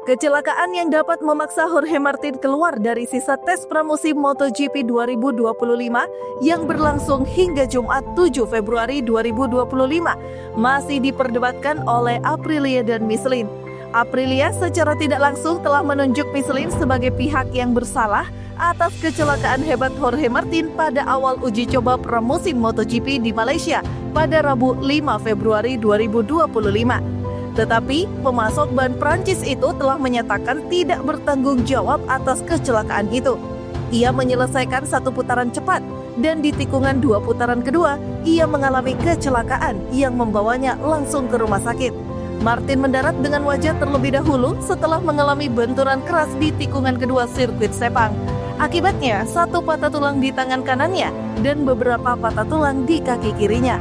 Kecelakaan yang dapat memaksa Jorge Martin keluar dari sisa tes pramusim MotoGP 2025 yang berlangsung hingga Jumat 7 Februari 2025 masih diperdebatkan oleh Aprilia dan Michelin. Aprilia secara tidak langsung telah menunjuk Michelin sebagai pihak yang bersalah atas kecelakaan hebat Jorge Martin pada awal uji coba pramusim MotoGP di Malaysia pada Rabu 5 Februari 2025. Tetapi, pemasok ban Prancis itu telah menyatakan tidak bertanggung jawab atas kecelakaan itu. Ia menyelesaikan satu putaran cepat, dan di tikungan dua putaran kedua, ia mengalami kecelakaan yang membawanya langsung ke rumah sakit. Martin mendarat dengan wajah terlebih dahulu setelah mengalami benturan keras di tikungan kedua sirkuit Sepang. Akibatnya, satu patah tulang di tangan kanannya dan beberapa patah tulang di kaki kirinya.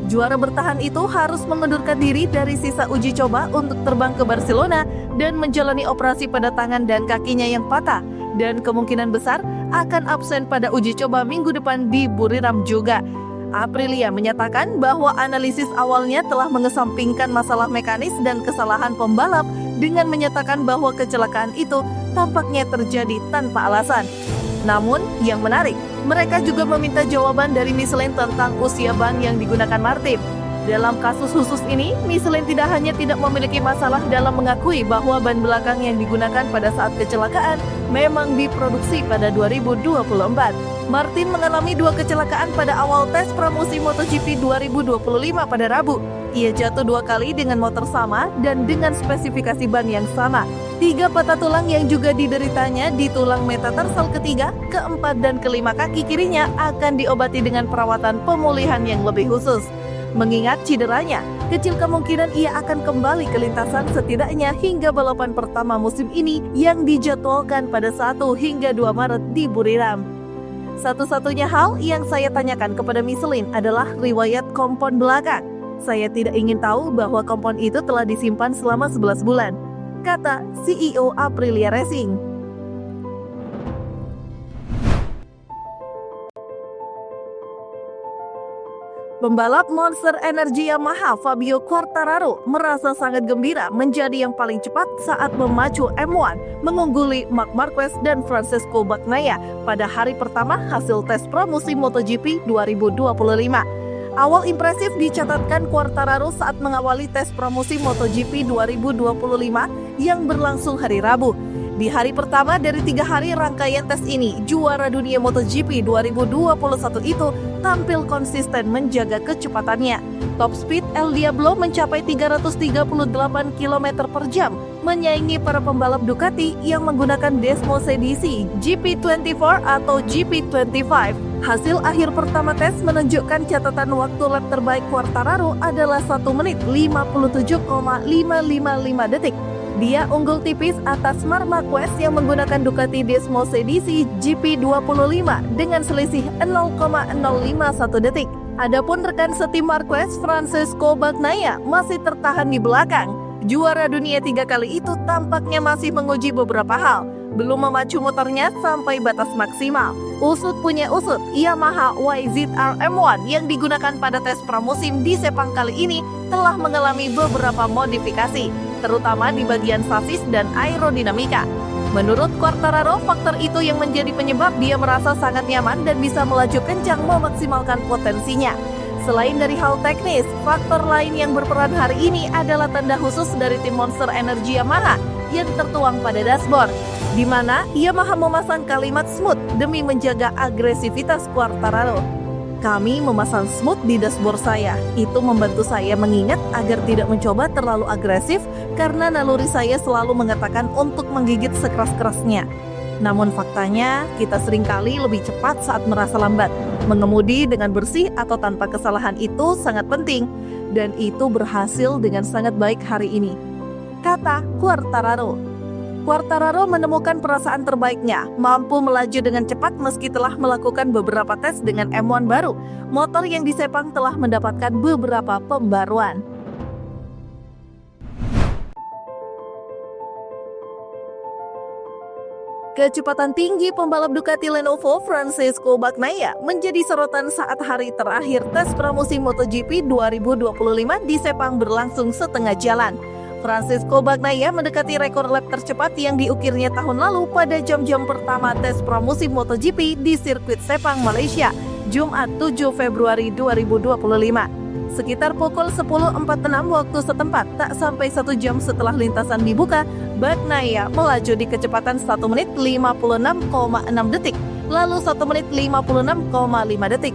Juara bertahan itu harus mengundurkan diri dari sisa uji coba untuk terbang ke Barcelona dan menjalani operasi pada tangan dan kakinya yang patah, dan kemungkinan besar akan absen pada uji coba minggu depan di Buriram juga. Aprilia menyatakan bahwa analisis awalnya telah mengesampingkan masalah mekanis dan kesalahan pembalap dengan menyatakan bahwa kecelakaan itu tampaknya terjadi tanpa alasan. Namun, yang menarik, mereka juga meminta jawaban dari Michelin tentang usia ban yang digunakan Martin. Dalam kasus khusus ini, Michelin tidak hanya tidak memiliki masalah dalam mengakui bahwa ban belakang yang digunakan pada saat kecelakaan memang diproduksi pada 2024. Martin mengalami dua kecelakaan pada awal tes pramusim MotoGP 2025 pada Rabu. Ia jatuh dua kali dengan motor sama dan dengan spesifikasi ban yang sama. 3 patah tulang yang juga dideritanya di tulang metatarsal ketiga, keempat, dan kelima kaki kirinya akan diobati dengan perawatan pemulihan yang lebih khusus. Mengingat cederanya, kecil kemungkinan ia akan kembali ke lintasan setidaknya hingga balapan pertama musim ini yang dijadwalkan pada 1 hingga 2 Maret di Buriram. Satu-satunya hal yang saya tanyakan kepada Michelin adalah riwayat kompon belakang. Saya tidak ingin tahu bahwa kompon itu telah disimpan selama 11 bulan, kata CEO Aprilia Racing. Pembalap Monster Energy Yamaha Fabio Quartararo merasa sangat gembira menjadi yang paling cepat saat memacu M1 mengungguli Marc Marquez dan Francesco Bagnaia pada hari pertama hasil tes pramusim MotoGP 2025. Awal impresif dicatatkan Quartararo saat mengawali tes pramusim MotoGP 2025 yang berlangsung hari Rabu. Di hari pertama dari 3 hari rangkaian tes ini, juara dunia MotoGP 2021 itu tampil konsisten menjaga kecepatannya. Top speed El Diablo mencapai 338 km per jam, menyaingi para pembalap Ducati yang menggunakan Desmo Cdc GP24 atau GP25. Hasil akhir pertama tes menunjukkan catatan waktu lap terbaik Quartararo adalah 1 menit 57,555 detik. Dia unggul tipis atas Marc Marquez yang menggunakan Ducati Desmo Cdc GP25 dengan selisih 0,051 detik. Adapun rekan setim Marquez, Francesco Bagnaia, masih tertahan di belakang. Juara dunia 3 kali itu tampaknya masih menguji beberapa hal, belum memacu motornya sampai batas maksimal. Usut punya usut, Yamaha YZR M1 yang digunakan pada tes pramusim di Sepang kali ini telah mengalami beberapa modifikasi, terutama di bagian sasis dan aerodinamika. Menurut Quartararo, faktor itu yang menjadi penyebab dia merasa sangat nyaman dan bisa melaju kencang memaksimalkan potensinya. Selain dari hal teknis, faktor lain yang berperan hari ini adalah tanda khusus dari tim Monster Energy Yamaha yang tertuang pada dashboard, di mana Yamaha memasang kalimat smooth demi menjaga agresivitas Quartararo. Kami memasang smooth di dashboard saya. Itu membantu saya mengingat agar tidak mencoba terlalu agresif karena naluri saya selalu mengatakan untuk menggigit sekeras-kerasnya. Namun faktanya, kita seringkali lebih cepat saat merasa lambat. Mengemudi dengan bersih atau tanpa kesalahan itu sangat penting, dan itu berhasil dengan sangat baik hari ini, kata Quartararo. Quartararo menemukan perasaan terbaiknya, mampu melaju dengan cepat meski telah melakukan beberapa tes dengan M1 baru. Motor yang di Sepang telah mendapatkan beberapa pembaruan. Kecepatan tinggi pembalap Ducati Lenovo Francesco Bagnaia menjadi sorotan saat hari terakhir tes pramusim MotoGP 2025 di Sepang berlangsung setengah jalan. Francisco Bagnaia mendekati rekor lap tercepat yang diukirnya tahun lalu pada jam-jam pertama tes pramusim MotoGP di sirkuit Sepang, Malaysia, Jumat 7 Februari 2025. Sekitar pukul 10.46 waktu setempat, tak sampai 1 jam setelah lintasan dibuka, Bagnaia melaju di kecepatan 1 menit 56,6 detik, lalu 1 menit 56,5 detik.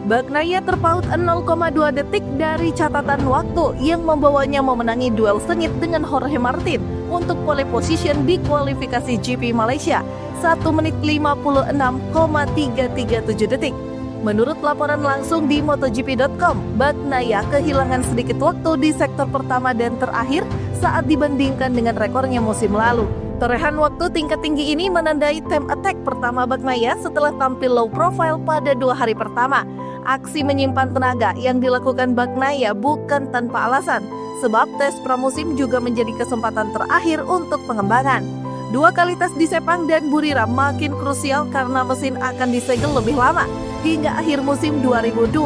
Bagnaia terpaut 0,2 detik dari catatan waktu yang membawanya memenangi duel sengit dengan Jorge Martin untuk pole position di kualifikasi GP Malaysia 1 menit 56,337 detik. Menurut laporan langsung di MotoGP.com, Bagnaia kehilangan sedikit waktu di sektor pertama dan terakhir saat dibandingkan dengan rekornya musim lalu. Torehan waktu tingkat tinggi ini menandai time attack pertama Bagnaia setelah tampil low profile pada 2 hari pertama. Aksi menyimpan tenaga yang dilakukan Bagnaia bukan tanpa alasan, sebab tes pramusim juga menjadi kesempatan terakhir untuk pengembangan. 2 kali tes di Sepang dan Buriram makin krusial karena mesin akan disegel lebih lama hingga akhir musim 2026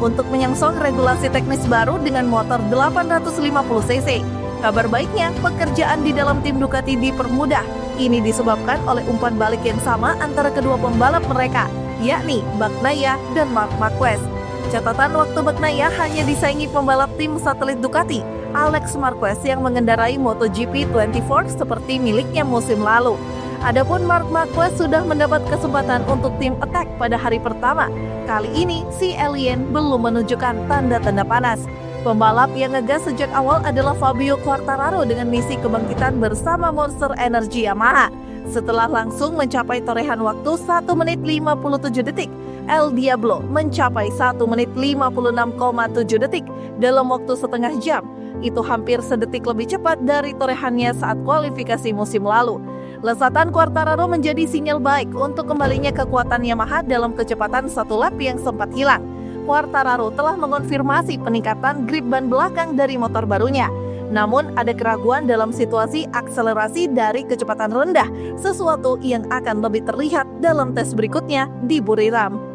untuk menyongsong regulasi teknis baru dengan motor 850 cc. Kabar baiknya, pekerjaan di dalam tim Ducati dipermudah. Ini disebabkan oleh umpan balik yang sama antara kedua pembalap mereka, yakni Bagnaia dan Marc Marquez. Catatan waktu Bagnaia hanya disaingi pembalap tim satelit Ducati, Alex Marquez yang mengendarai MotoGP 24 seperti miliknya musim lalu. Adapun Marc Marquez sudah mendapat kesempatan untuk tim attack pada hari pertama. Kali ini si alien belum menunjukkan tanda-tanda panas. Pembalap yang ngegas sejak awal adalah Fabio Quartararo dengan misi kebangkitan bersama Monster Energy Yamaha. Setelah langsung mencapai torehan waktu 1 menit 57 detik, El Diablo mencapai 1 menit 56,7 detik dalam waktu setengah jam. Itu hampir sedetik lebih cepat dari torehannya saat kualifikasi musim lalu. Lesatan Quartararo menjadi sinyal baik untuk kembalinya kekuatan Yamaha dalam kecepatan 1 lap yang sempat hilang. Quartararo telah mengonfirmasi peningkatan grip ban belakang dari motor barunya. Namun ada keraguan dalam situasi akselerasi dari kecepatan rendah, sesuatu yang akan lebih terlihat dalam tes berikutnya di Buriram.